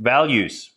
Values.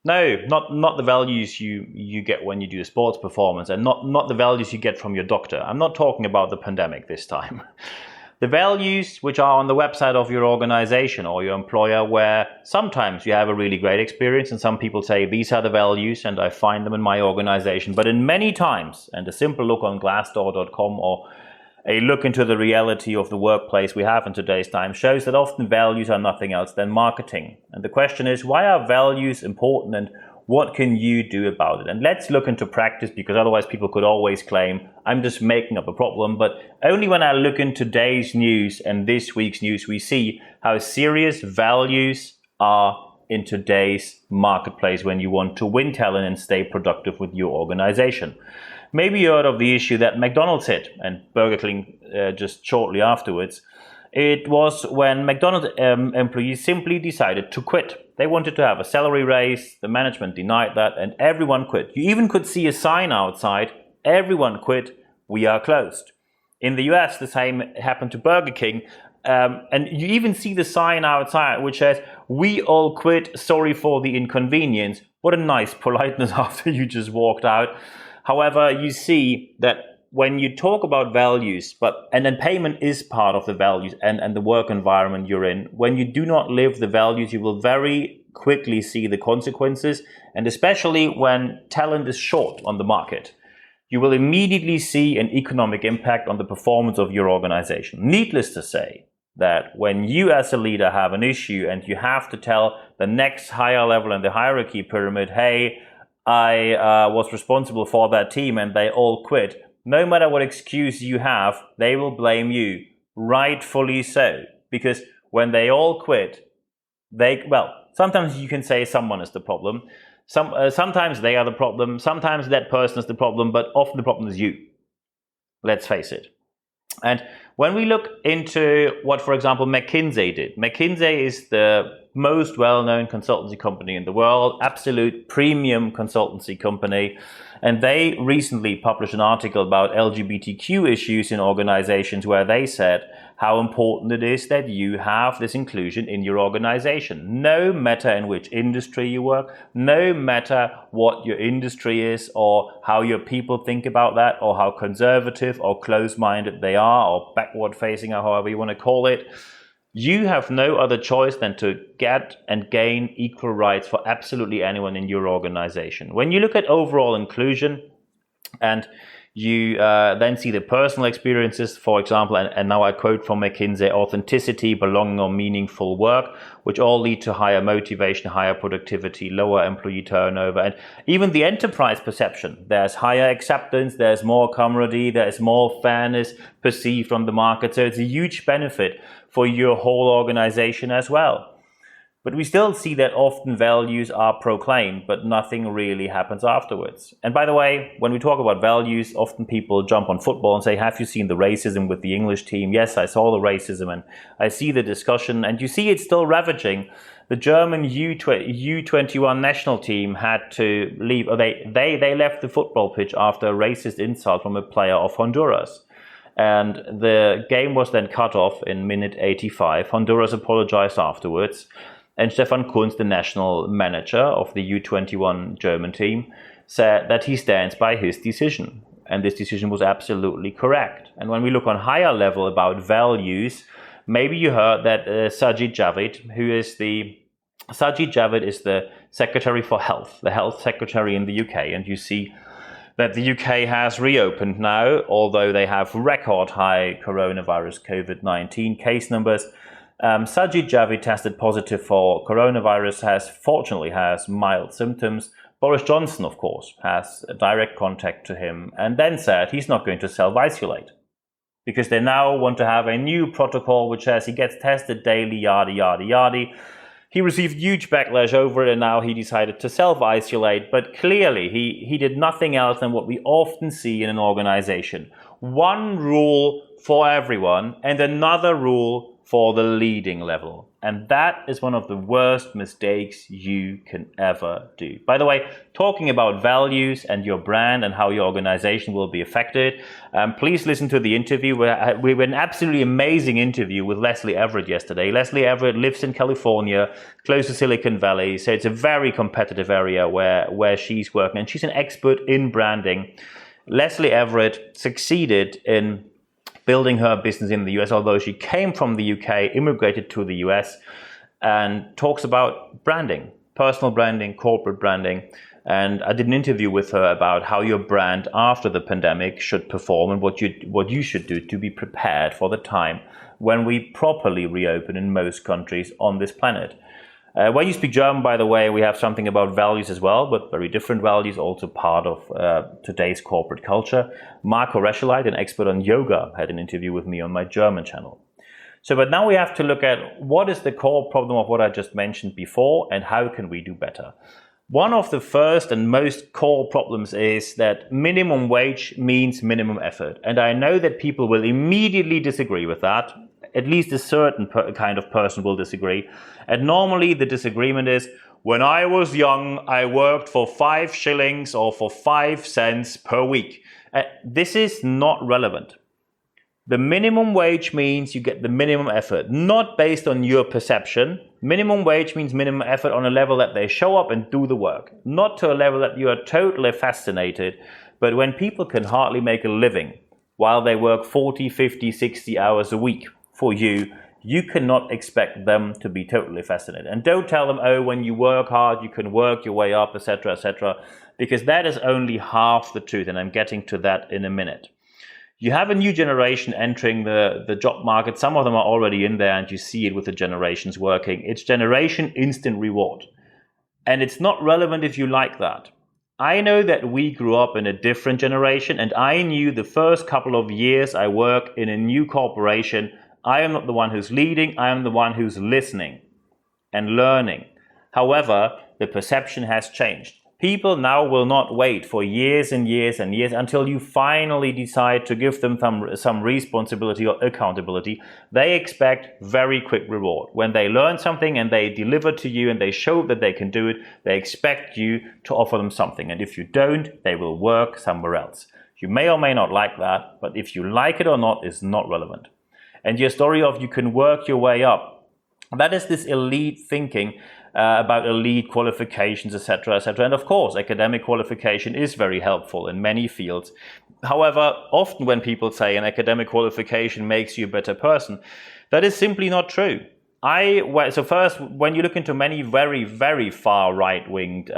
No, not the values you get when you do a sports performance, and not the values you get from your doctor. I'm not talking about the pandemic this time. The values which are on the website of your organization or your employer, where sometimes you have a really great experience and some people say these are the values and I find them in my organization. But in many times, and a simple look on glassdoor.com or a look into the reality of the workplace we have in today's time shows that often values are nothing else than marketing. And the question is, why are values important and what can you do about it? And let's look into practice, because otherwise people could always claim, I'm just making up a problem. But only when I look in today's news and this week's news, we see how serious values are in today's marketplace when you want to win talent and stay productive with your organization. Maybe you heard of the issue that McDonald's hit, and Burger King just shortly afterwards. It was when McDonald's employees simply decided to quit. They wanted to have a salary raise, the management denied that, and everyone quit. You even could see a sign outside, everyone quit, we are closed. In the US, the same happened to Burger King, and you even see the sign outside which says, we all quit, sorry for the inconvenience. What a nice politeness after you just walked out. However, you see that when you talk about values, and then payment is part of the values and the work environment you're in, when you do not live the values, you will very quickly see the consequences. And especially when talent is short on the market, you will immediately see an economic impact on the performance of your organization. Needless to say that when you as a leader have an issue and you have to tell the next higher level in the hierarchy pyramid, hey, I was responsible for that team and they all quit. No matter what excuse you have, they will blame you. Rightfully so. Because when they all quit, sometimes you can say someone is the problem. Sometimes they are the problem. Sometimes that person is the problem, but often the problem is you. Let's face it. And when we look into what, for example, McKinsey did, McKinsey is the most well-known consultancy company in the world, absolute premium consultancy company. And they recently published an article about LGBTQ issues in organizations where they said how important it is that you have this inclusion in your organization. No matter in which industry you work, no matter what your industry is or how your people think about that or how conservative or close-minded they are or backward-facing or however you want to call it, you have no other choice than to get and gain equal rights for absolutely anyone in your organization. When you look at overall inclusion and you then see the personal experiences, for example, and now I quote from McKinsey, authenticity, belonging or meaningful work, which all lead to higher motivation, higher productivity, lower employee turnover, and even the enterprise perception. There's higher acceptance, there's more camaraderie, there's more fairness perceived from the market. So it's a huge benefit for your whole organization as well. But we still see that often values are proclaimed, but nothing really happens afterwards. And by the way, when we talk about values, often people jump on football and say, have you seen the racism with the English team? Yes, I saw the racism and I see the discussion. And you see it's still ravaging. The German U21 national team had to leave, or they left the football pitch after a racist insult from a player of Honduras. And the game was then cut off in minute 85. Honduras apologized afterwards. And Stefan Kunz, the national manager of the U21 German team, said that he stands by his decision. And this decision was absolutely correct. And when we look on higher level about values, maybe you heard that Sajid Javid is the Secretary for Health, the Health Secretary in the UK. And you see that the UK has reopened now, although they have record high coronavirus COVID-19 case numbers. Sajid Javid tested positive for coronavirus, fortunately has mild symptoms. Boris Johnson, of course, has a direct contact to him and then said he's not going to self-isolate because they now want to have a new protocol which says he gets tested daily, yada, yada, yada. He received huge backlash over it and now he decided to self-isolate. But clearly, he did nothing else than what we often see in an organization. One rule for everyone and another rule for the leading level. And that is one of the worst mistakes you can ever do. By the way, talking about values and your brand and how your organization will be affected, please listen to the interview. We had an absolutely amazing interview with Leslie Everett yesterday. Leslie Everett lives in California, close to Silicon Valley. So it's a very competitive area where she's working. And she's an expert in branding. Leslie Everett succeeded in building her business in the US, although she came from the UK, immigrated to the US, and talks about branding, personal branding, corporate branding. And I did an interview with her about how your brand after the pandemic should perform and what you should do to be prepared for the time when we properly reopen in most countries on this planet. When you speak German, by the way, we have something about values as well, but very different values, also part of today's corporate culture. Marco Rescheleit, an expert on yoga, had an interview with me on my German channel. But now we have to look at what is the core problem of what I just mentioned before and how can we do better. One of the first and most core problems is that minimum wage means minimum effort. And I know that people will immediately disagree with that. At least a certain kind of person will disagree. And normally the disagreement is, when I was young, I worked for 5 shillings or for 5 cents per week. This is not relevant. The minimum wage means you get the minimum effort, not based on your perception. Minimum wage means minimum effort on a level that they show up and do the work, not to a level that you are totally fascinated. But when people can hardly make a living while they work 40, 50, 60 hours a week, for you cannot expect them to be totally fascinated. And don't tell them, oh, when you work hard, you can work your way up, etc., because that is only half the truth. And I'm getting to that in a minute. You have a new generation entering the job market. Some of them are already in there, and you see it with the generations working. It's generation instant reward. And it's not relevant if you like that. I know that we grew up in a different generation, and I knew the first couple of years I work in a new corporation, I am not the one who's leading, I am the one who's listening and learning. However, the perception has changed. People now will not wait for years and years and years until you finally decide to give them some responsibility or accountability. They expect very quick reward. When they learn something and they deliver to you and they show that they can do it, they expect you to offer them something. And if you don't, they will work somewhere else. You may or may not like that, but if you like it or not is not relevant. And your story of you can work your way up, that is this elite thinking about elite qualifications, etc., etc. And of course, academic qualification is very helpful in many fields. However, often when people say an academic qualification makes you a better person, that is simply not true. So first, when you look into many very, very far right-winged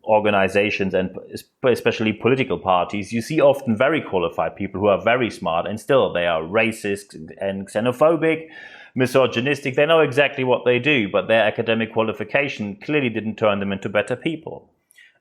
organizations and especially political parties, you see often very qualified people who are very smart and still they are racist and xenophobic, misogynistic. They know exactly what they do, but their academic qualification clearly didn't turn them into better people.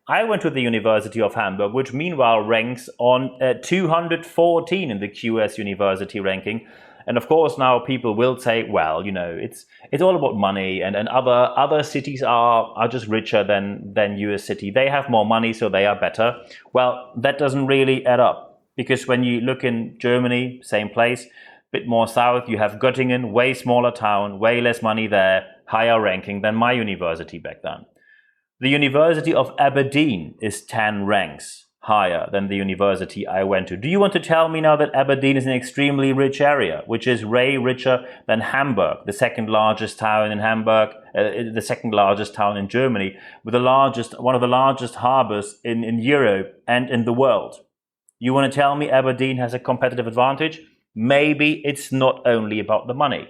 I went to the University of Hamburg, which meanwhile ranks on 214 in the QS University ranking. And of course, now people will say, well, it's all about money, and other cities are just richer than your city. They have more money, so they are better. Well, that doesn't really add up, because when you look in Germany, same place, bit more south, you have Göttingen, way smaller town, way less money there, higher ranking than my university back then. The University of Aberdeen is 10 ranks higher than the university I went to. Do you want to tell me now that Aberdeen is an extremely rich area, which is way richer than Hamburg, the second largest town in the second largest town in Germany, with one of the largest harbors in Europe and in the world? You want to tell me Aberdeen has a competitive advantage? Maybe it's not only about the money.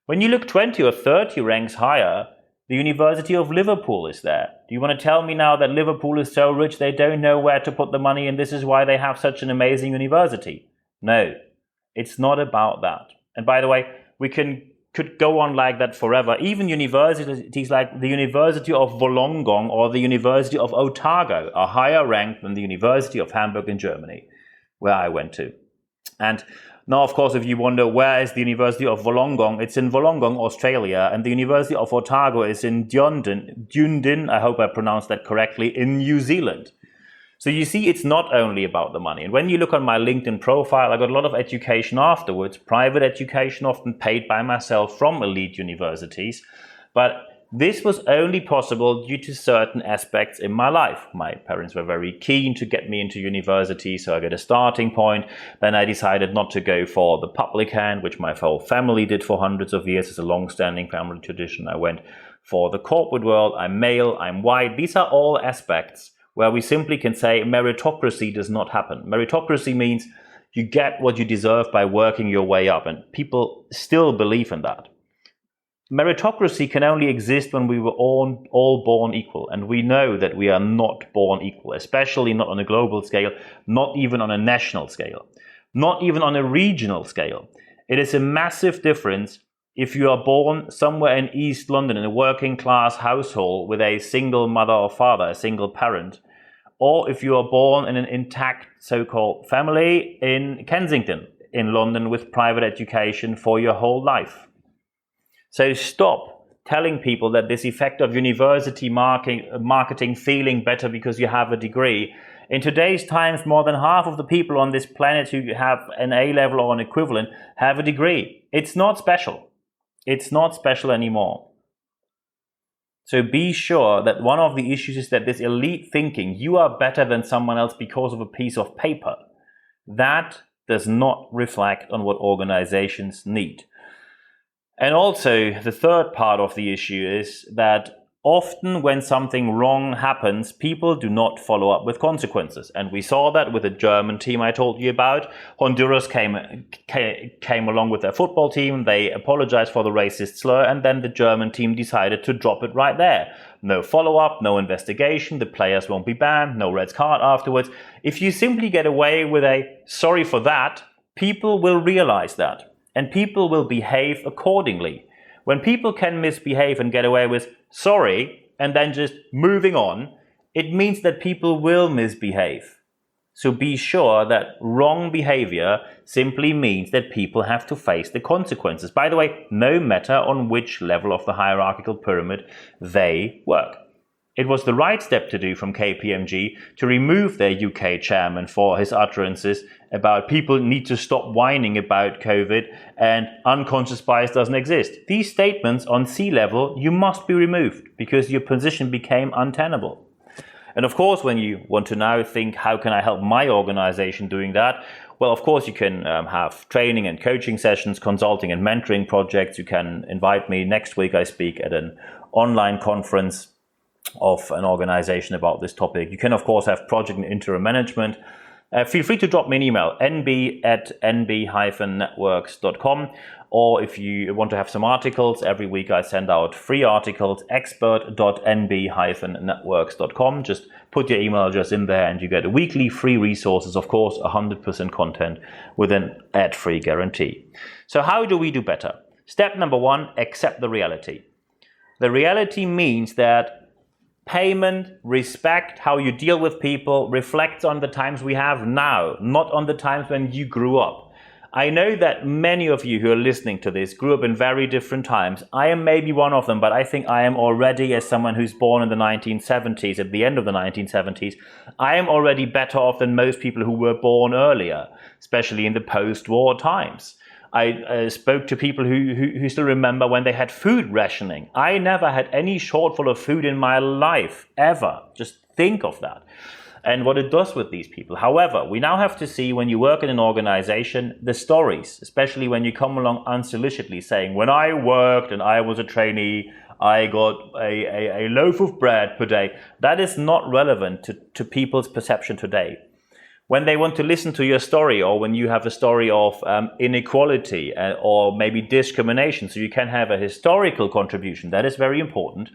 When you look 20 or 30 ranks higher, the University of Liverpool is there. Do you want to tell me now that Liverpool is so rich they don't know where to put the money and this is why they have such an amazing university? No, it's not about that. And by the way, we could go on like that forever. Even universities like the University of Wollongong or the University of Otago are higher ranked than the University of Hamburg in Germany, where I went to. And now, of course, if you wonder where is the University of Wollongong, it's in Wollongong, Australia, and the University of Otago is in Dunedin, I hope I pronounced that correctly, in New Zealand. So you see, it's not only about the money. And when you look on my LinkedIn profile, I got a lot of education afterwards, private education, often paid by myself from elite universities. But this was only possible due to certain aspects in my life. My parents were very keen to get me into university, so I got a starting point. Then I decided not to go for the public hand, which my whole family did for hundreds of years as a long-standing family tradition. I went for the corporate world. I'm male, I'm white. These are all aspects where we simply can say meritocracy does not happen. Meritocracy means you get what you deserve by working your way up, and people still believe in that. Meritocracy can only exist when we were all born equal, and we know that we are not born equal, especially not on a global scale, not even on a national scale, not even on a regional scale. It is a massive difference if you are born somewhere in East London in a working class household with a single mother or father, a single parent, or if you are born in an intact so-called family in Kensington in London with private education for your whole life. So stop telling people that this effect of university marketing feeling better because you have a degree. In today's times, more than half of the people on this planet who have an A-level or an equivalent have a degree. It's not special. It's not special anymore. So be sure that one of the issues is that this elite thinking, you are better than someone else because of a piece of paper, that does not reflect on what organizations need. And also, the third part of the issue is that often when something wrong happens, people do not follow up with consequences. And we saw that with the German team I told you about. Honduras came along with their football team. They apologized for the racist slur, and then the German team decided to drop it right there. No follow-up, no investigation, the players won't be banned, no red card afterwards. If you simply get away with a sorry for that, people will realize that, and people will behave accordingly. When people can misbehave and get away with sorry and then just moving on, it means that people will misbehave. So be sure that wrong behavior simply means that people have to face the consequences. By the way, no matter on which level of the hierarchical pyramid they work. It was the right step to do from KPMG to remove their UK chairman for his utterances about people need to stop whining about COVID and unconscious bias doesn't exist. These statements on C-level, you must be removed because your position became untenable. And of course, when you want to now think, how can I help my organization doing that? Well, of course, you can have training and coaching sessions, consulting and mentoring projects. You can invite me. Next week, I speak at an online conference of an organization about this topic. You can, of course, have project and interim management. Feel free to drop me an email, nb@nb-networks.com. Or if you want to have some articles, every week I send out free articles, expert.nb-networks.com. Just put your email address in there and you get weekly free resources, of course, 100% content with an ad-free guarantee. So how do we do better? Step number 1, accept the reality. The reality means that payment, respect, how you deal with people reflects on the times we have now, not on the times when you grew up. I know that many of you who are listening to this grew up in very different times. I am maybe one of them, but I think I am already, as someone who's born in the 1970s, at the end of the 1970s, I am already better off than most people who were born earlier, especially in the post-war times. I spoke to people who still remember when they had food rationing. I never had any shortfall of food in my life, ever. Just think of that and what it does with these people. However, we now have to see, when you work in an organization, the stories, especially when you come along unsolicitedly saying, when I worked and I was a trainee, I got a loaf of bread per day. That is not relevant to people's perception today. When they want to listen to your story, or when you have a story of inequality or maybe discrimination, so you can have a historical contribution, that is very important.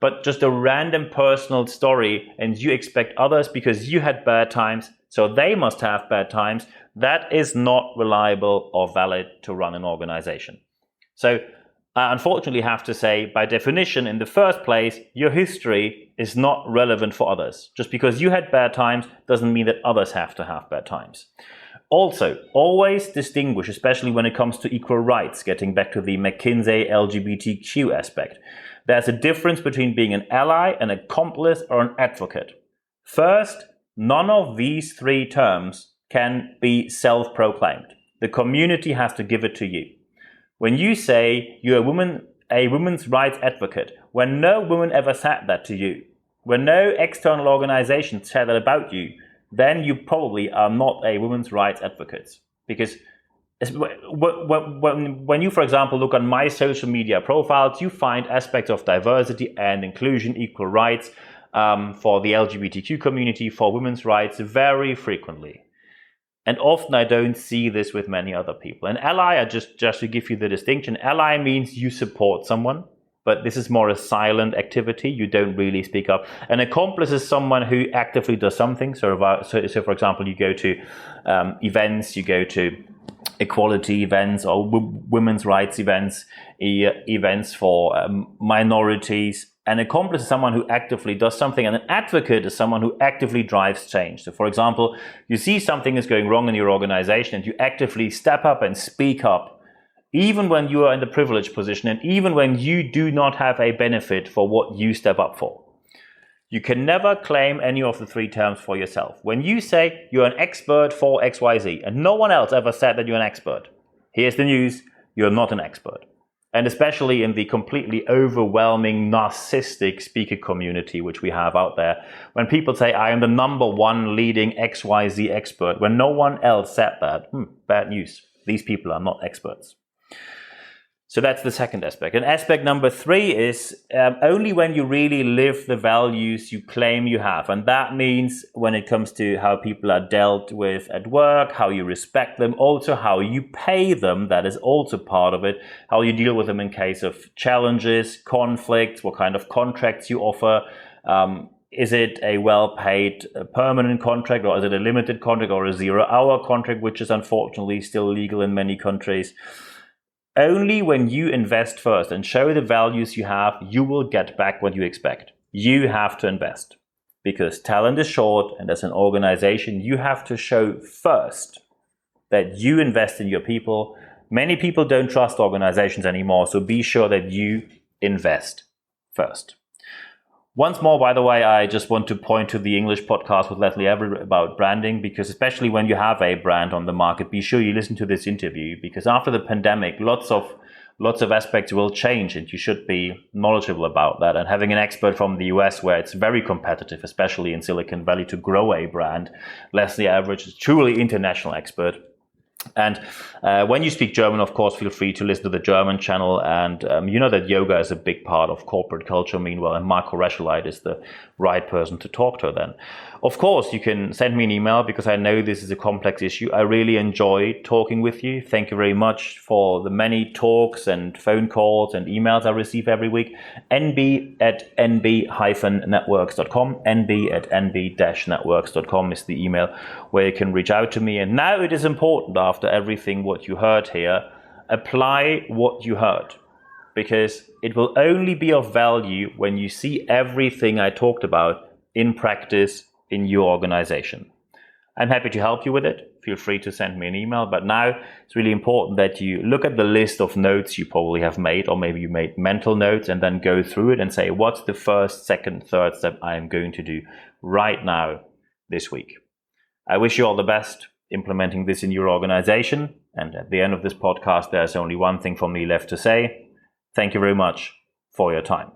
But just a random personal story and you expect others, because you had bad times, so they must have bad times, that is not reliable or valid to run an organization. So I unfortunately have to say, by definition, in the first place, your history is not relevant for others. Just because you had bad times doesn't mean that others have to have bad times. Also, always distinguish, especially when it comes to equal rights, getting back to the McKinsey LGBTQ aspect. There's a difference between being an ally, an accomplice, or an advocate. First, None of these three terms can be self-proclaimed. The community has to give it to you. When you say you're a women's rights advocate, when no woman ever said that to you, when no external organization said that about you, then you probably are not a women's rights advocate. Because when you, for example, look on my social media profiles, you find aspects of diversity and inclusion, equal rights for the LGBTQ community, for women's rights very frequently. And often I don't see this with many other people. An ally, just to give you the distinction, ally means you support someone, but this is more a silent activity. You don't really speak up. An accomplice is someone who actively does something. So for example, you go to events, you go to equality events or women's rights events, events for minorities. An accomplice is someone who actively does something, and an advocate is someone who actively drives change. So for example, you see something is going wrong in your organization and you actively step up and speak up, even when you are in the privileged position and even when you do not have a benefit for what you step up for. You can never claim any of the three terms for yourself. When you say you're an expert for XYZ, and no one else ever said that you're an expert, here's the news, you're not an expert. And especially in the completely overwhelming narcissistic speaker community which we have out there, when people say, I am the #1 leading XYZ expert, when no one else said that, bad news. These people are not experts. So that's the second aspect. And aspect number 3 is only when you really live the values you claim you have. And that means when it comes to how people are dealt with at work, how you respect them, also how you pay them, that is also part of it, how you deal with them in case of challenges, conflicts, what kind of contracts you offer. Is it a well-paid permanent contract, or is it a limited contract, or a 0-hour contract, which is unfortunately still legal in many countries? Only when you invest first and show the values you have, you will get back what you expect. You have to invest because talent is short, and as an organization, you have to show first that you invest in your people. Many people don't trust organizations anymore, so be sure that you invest first. Once more, by the way, I just want to point to the English podcast with Leslie Everett about branding, because especially when you have a brand on the market, be sure you listen to this interview, because after the pandemic, lots of aspects will change and you should be knowledgeable about that. And having an expert from the US, where it's very competitive, especially in Silicon Valley, to grow a brand, Leslie Everett is truly international expert. And when you speak German, of course, feel free to listen to the German channel. And you know that yoga is a big part of corporate culture, meanwhile, and Marco Rescheleit is the right person to talk to then. Of course, you can send me an email, because I know this is a complex issue. I really enjoy talking with you. Thank you very much for the many talks and phone calls and emails I receive every week. nb@nb-networks.com. nb@nb-networks.com is the email where you can reach out to me. And now it is important, after everything what you heard here, apply what you heard, because it will only be of value when you see everything I talked about in practice in your organization. I'm happy to help you with it. Feel free to send me an email. But now it's really important that you look at the list of notes you probably have made, or maybe you made mental notes, and then go through it and say, what's the first, second, third step I am going to do right now this week? I wish you all the best implementing this in your organization. And at the end of this podcast, there's only one thing for me left to say. Thank you very much for your time.